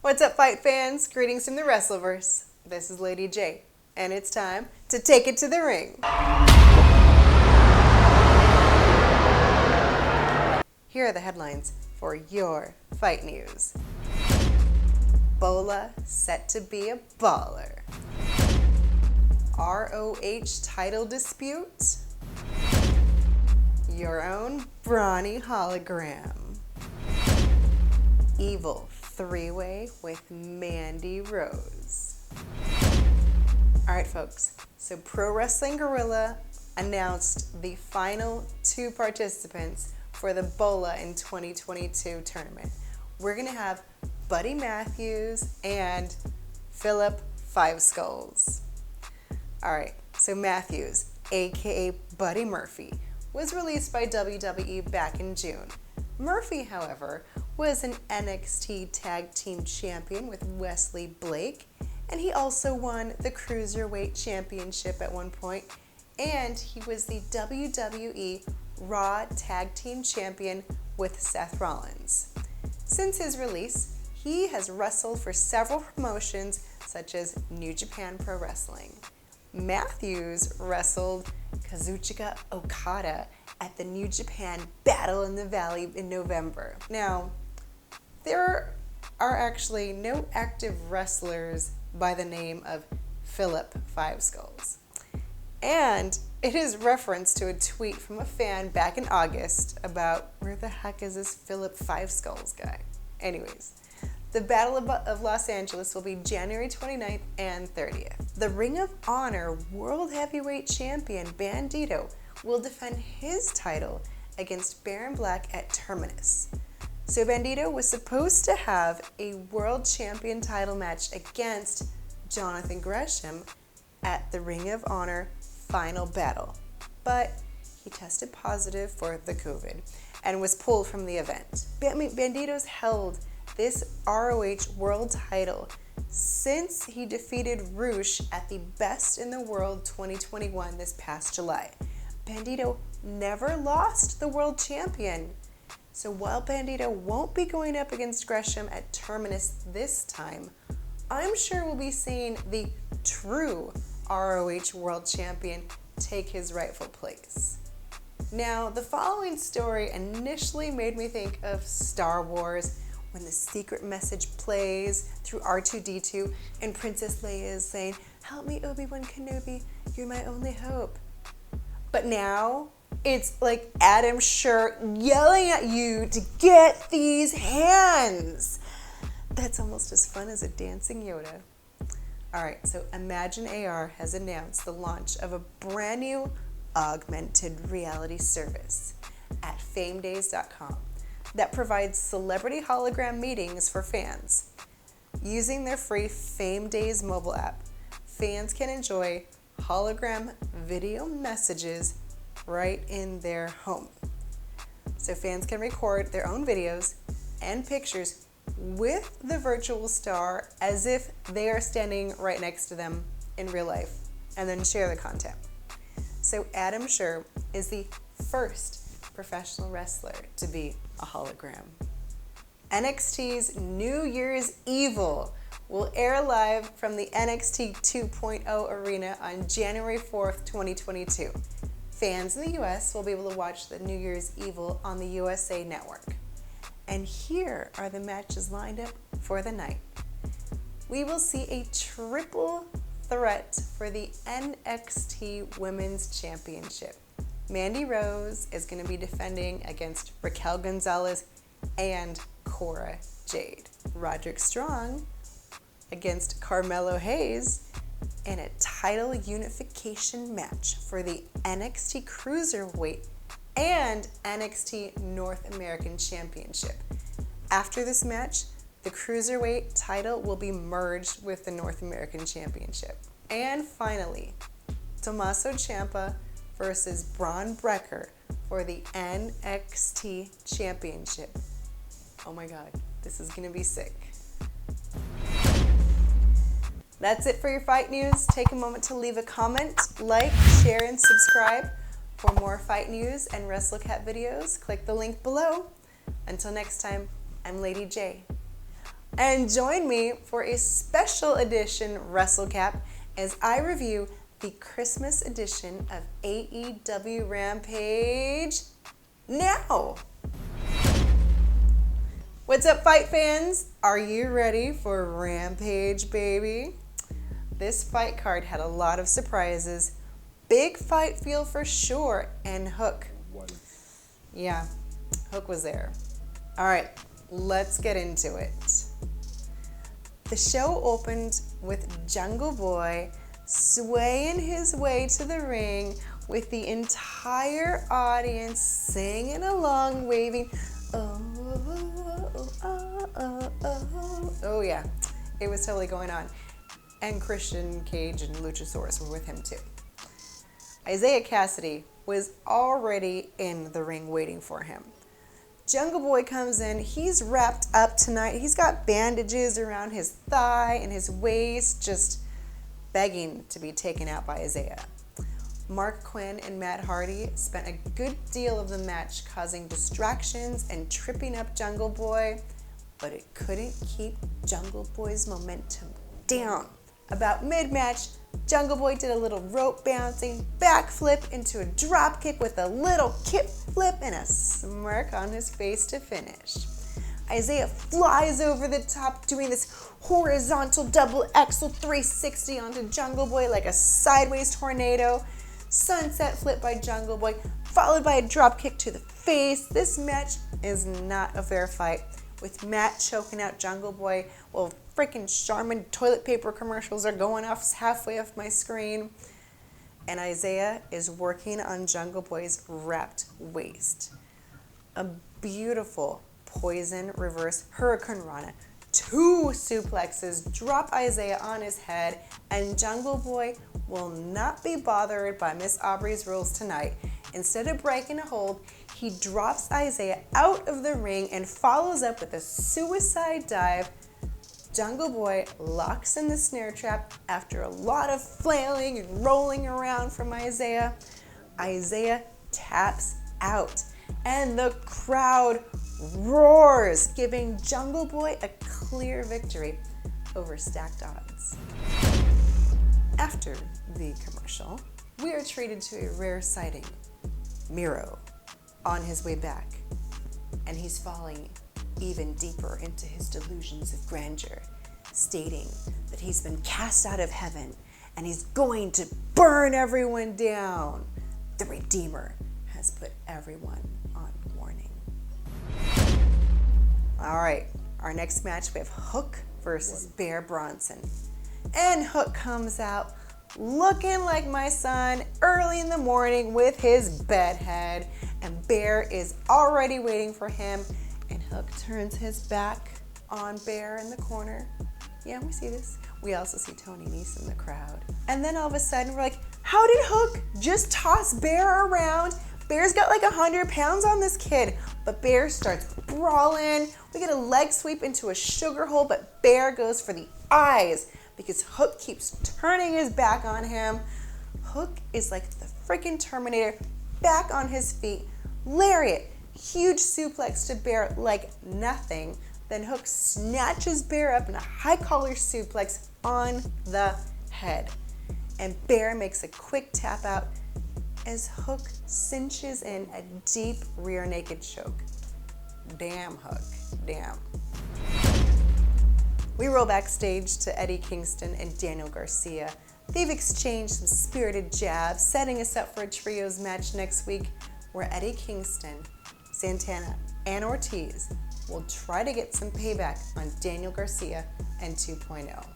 What's up, fight fans? Greetings from the Wrestleverse. This is Lady J, and it's time to take it to the ring. Here are the headlines for your fight news. BOLA set to be a baller. ROH Title Dispute. Your own Brauny Hologram. Evil Threeway with Mandy, Rhodes. Alright folks, so Pro Wrestling Guerrilla announced the final 2 participants for the BOLA in 2022 tournament. We're going to have Buddy Matthews and Philip Five Skulls. Alright, so Matthews, aka Buddy Murphy, was released by WWE back in June. Murphy, however, was an NXT Tag Team Champion with Wesley Blake, and he also won the Cruiserweight Championship at one point, and he was the WWE Raw Tag Team Champion with Seth Rollins. Since his release, he has wrestled for several promotions such as New Japan Pro Wrestling. Matthews wrestled Kazuchika Okada at the New Japan Battle in the Valley in November. Now, there are actually no active wrestlers by the name of Philip Five Skulls. And it is reference to a tweet from a fan back in August about where the heck is this Philip Five Skulls guy? Anyways, the Battle of Los Angeles will be January 29th and 30th. The Ring of Honor World Heavyweight Champion Bandito will defend his title against Baron Black at Terminus. So Bandito was supposed to have a World Champion title match against Jonathan Gresham at the Ring of Honor Final Battle, but he tested positive for the COVID and was pulled from the event. Bandito's held this ROH World title since he defeated Roosh at the Best in the World 2021 this past July. Bandito never lost the World Champion. So while Bandito won't be going up against Gresham at Terminus this time, I'm sure we'll be seeing the true ROH World Champion take his rightful place. Now, the following story initially made me think of Star Wars when the secret message plays through R2-D2 and Princess Leia is saying, "Help me, Obi-Wan Kenobi, you're my only hope." But now, it's like Adam Scherr yelling at you to get these hands. That's almost as fun as a dancing Yoda. Alright, so Imagine AR has announced the launch of a brand new augmented reality service at famedays.com that provides celebrity hologram meetings for fans. Using their free Fame Days mobile app, fans can enjoy hologram video messages right in their home. So fans can record their own videos and pictures with the virtual star as if they are standing right next to them in real life, and then share the content. So Adam Scherr is the first professional wrestler to be a hologram. NXT's New Year's Evil will air live from the NXT 2.0 arena on January 4th, 2022. Fans in the US will be able to watch the New Year's Evil on the USA Network. And here are the matches lined up for the night. We will see a triple threat for the NXT Women's Championship. Mandy Rose is going to be defending against Raquel Gonzalez and Cora Jade. Roderick Strong against Carmelo Hayes in a title unification match for the NXT Cruiserweight and NXT North American Championship. After this match, the Cruiserweight title will be merged with the North American Championship. And finally, Tommaso Ciampa versus Braun Breaker for the NXT Championship. Oh my God, this is gonna be sick. That's it for your fight news. Take a moment to leave a comment, like, share, and subscribe. For more fight news and Wrestlecap videos, click the link below. Until next time, I'm Lady J. And join me for a special edition Wrestlecap as I review the Christmas edition of AEW Rampage now. What's up, fight fans? Are you ready for Rampage, baby? This fight card had a lot of surprises. Big fight feel for sure, and Hook. Yeah, Hook was there. All right, let's get into it. The show opened with Jungle Boy swaying his way to the ring with the entire audience singing along, waving, oh, oh, oh, oh, oh. Oh yeah, it was totally going on. And Christian Cage and Luchasaurus were with him too. Isaiah Cassidy was already in the ring waiting for him. Jungle Boy comes in, he's wrapped up tonight. He's got bandages around his thigh and his waist, just begging to be taken out by Isaiah. Mark Quinn and Matt Hardy spent a good deal of the match causing distractions and tripping up Jungle Boy, but it couldn't keep Jungle Boy's momentum down. About mid-match, Jungle Boy did a little rope bouncing backflip into a drop kick with a little kip flip and a smirk on his face to finish. Isaiah flies over the top doing this horizontal double Axel 360 onto Jungle Boy like a sideways tornado. Sunset flip by Jungle Boy, followed by a drop kick to the face. This match is not a fair fight, with Matt choking out Jungle Boy while freaking Charmin toilet paper commercials are going off halfway off my screen. And Isaiah is working on Jungle Boy's wrapped waist. A beautiful poison reverse Hurricane Rana. 2 suplexes drop Isaiah on his head, and Jungle Boy will not be bothered by Miss Aubrey's rules tonight. Instead of breaking a hold, he drops Isaiah out of the ring and follows up with a suicide dive. Jungle Boy locks in the snare trap after a lot of flailing and rolling around from Isaiah. Isaiah taps out, and the crowd roars, giving Jungle Boy a clear victory over stacked odds. After the commercial, we are treated to a rare sighting. Miro on his way back, and he's falling even deeper into his delusions of grandeur, stating that he's been cast out of heaven and he's going to burn everyone down. The Redeemer has put everyone on warning. All right, our next match, we have Hook versus Bear Bronson. And Hook comes out looking like my son early in the morning with his bedhead, and Bear is already waiting for him, and Hook turns his back on Bear in the corner. Yeah, we see this. We also see Tony Nese in the crowd. And then all of a sudden we're like, how did Hook just toss Bear around? Bear's got like 100 pounds on this kid, but Bear starts brawling. We get a leg sweep into a sugar hole, but Bear goes for the eyes because Hook keeps turning his back on him. Hook is like the freaking Terminator, back on his feet. Lariat, huge suplex to Bear like nothing. Then Hook snatches Bear up in a high collar suplex on the head. And Bear makes a quick tap out as Hook cinches in a deep rear naked choke. Damn, Hook, damn. We roll backstage to Eddie Kingston and Daniel Garcia. They've exchanged some spirited jabs, setting us up for a trios match next week where Eddie Kingston, Santana, and Ortiz will try to get some payback on Daniel Garcia and 2.0.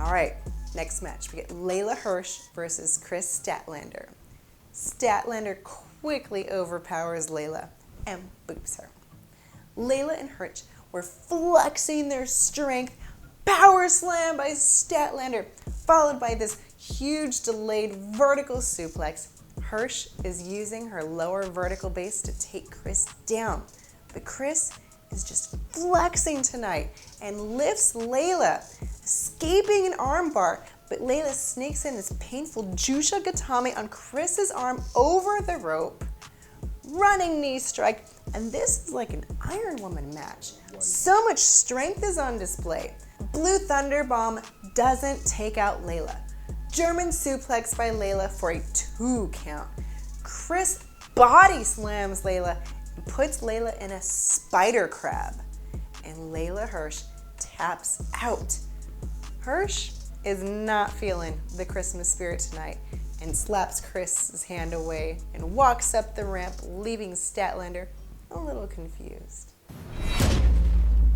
All right, next match, we get Layla Hirsch versus Chris Statlander. Statlander quickly overpowers Layla and boops her. Layla and Hirsch were flexing their strength, power slam by Statlander, followed by this huge delayed vertical suplex. Hirsch is using her lower vertical base to take Chris down, but Chris is just flexing tonight and lifts Layla, escaping an armbar, but Layla sneaks in this painful Jusha Gatame on Chris's arm over the rope, running knee strike, And this is like an Iron Woman match. So much strength is on display. Blue Thunder Bomb doesn't take out Layla. German suplex by Layla for a 2 count. Chris body slams Layla and puts Layla in a spider crab. And Layla Hirsch taps out. Hirsch is not feeling the Christmas spirit tonight and slaps Chris's hand away and walks up the ramp, leaving Statlander a little confused.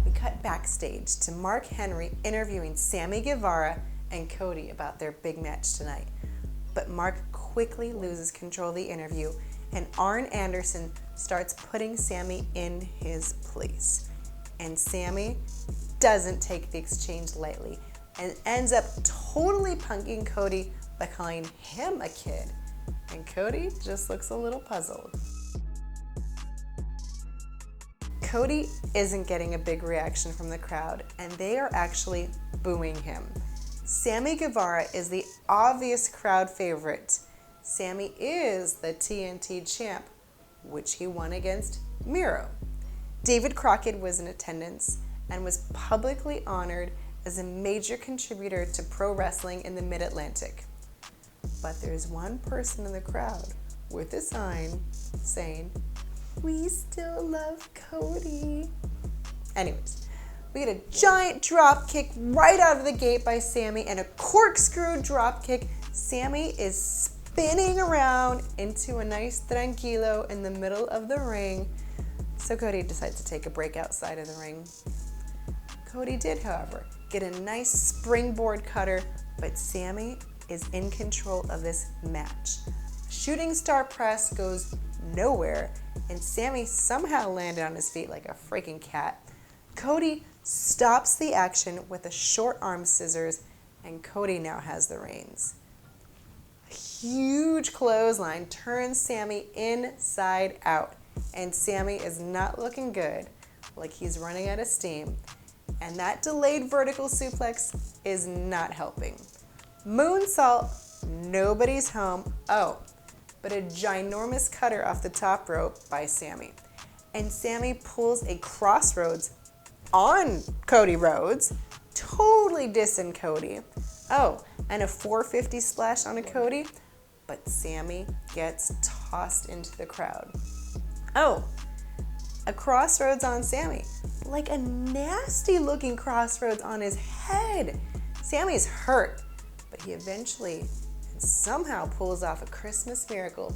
We cut backstage to Mark Henry interviewing Sammy Guevara and Cody about their big match tonight. But Mark quickly loses control of the interview and Arn Anderson starts putting Sammy in his place. And Sammy doesn't take the exchange lightly and ends up totally punking Cody by calling him a kid. And Cody just looks a little puzzled. Cody isn't getting a big reaction from the crowd, and they are actually booing him. Sammy Guevara is the obvious crowd favorite. Sammy is the TNT champ, which he won against Miro. David Crockett was in attendance and was publicly honored as a major contributor to pro wrestling in the Mid-Atlantic. But there's one person in the crowd with a sign saying, "We still love Cody." Anyways, we get a giant drop kick right out of the gate by Sammy and a corkscrew drop kick. Sammy is spinning around into a nice tranquilo in the middle of the ring. So Cody decides to take a break outside of the ring. Cody did, however, get a nice springboard cutter, but Sammy is in control of this match. Shooting star press goes nowhere, and Sammy somehow landed on his feet like a freaking cat. Cody stops the action with a short arm scissors, and Cody now has the reins. A huge clothesline turns Sammy inside out, and Sammy is not looking good, like he's running out of steam. And that delayed vertical suplex is not helping. Moonsault, nobody's home. Oh, but a ginormous cutter off the top rope by Sammy. And Sammy pulls a crossroads on Cody Rhodes, totally dissing Cody. Oh, and a 450 splash on a Cody, but Sammy gets tossed into the crowd. Oh, a crossroads on Sammy, like a nasty looking crossroads on his head. Sammy's hurt, but he eventually and somehow pulls off a Christmas miracle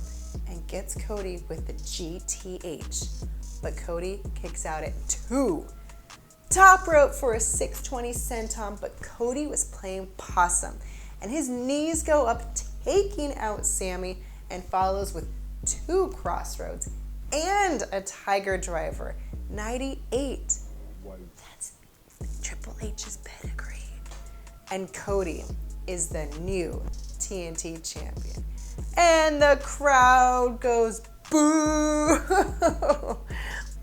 and gets Cody with the GTH. But Cody kicks out at 2. Top rope for a 620 senton, but Cody was playing possum, and his knees go up, taking out Sammy, and follows with 2 crossroads and a tiger driver. 98. That's Triple H's pedigree. And Cody is the new TNT champion. And the crowd goes boo!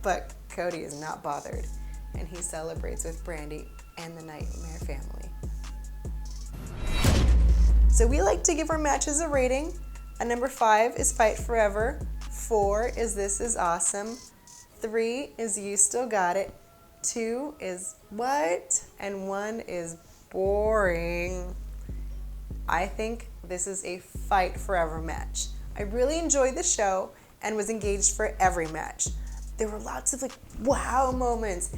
But Cody is not bothered, and he celebrates with Mandy and the Nightmare family. So we like to give our matches a rating. A number 5 is Fight Forever. 4 is This Is Awesome. 3 is You Still Got It. 2 is What? And 1 is Boring. I think this is a Fight Forever match. I really enjoyed the show and was engaged for every match. There were lots of wow moments.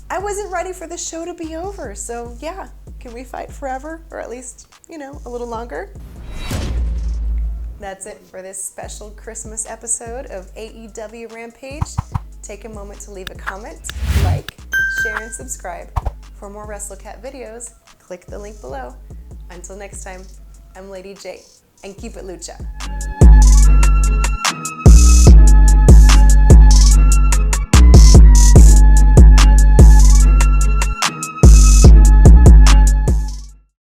I wasn't ready for the show to be over, so yeah, can we fight forever? Or at least, a little longer? That's it for this special Christmas episode of AEW Rampage. Take a moment to leave a comment, like, share, and subscribe. For more Wrestlecap videos, click the link below. Until next time, I'm Lady J, and keep it lucha.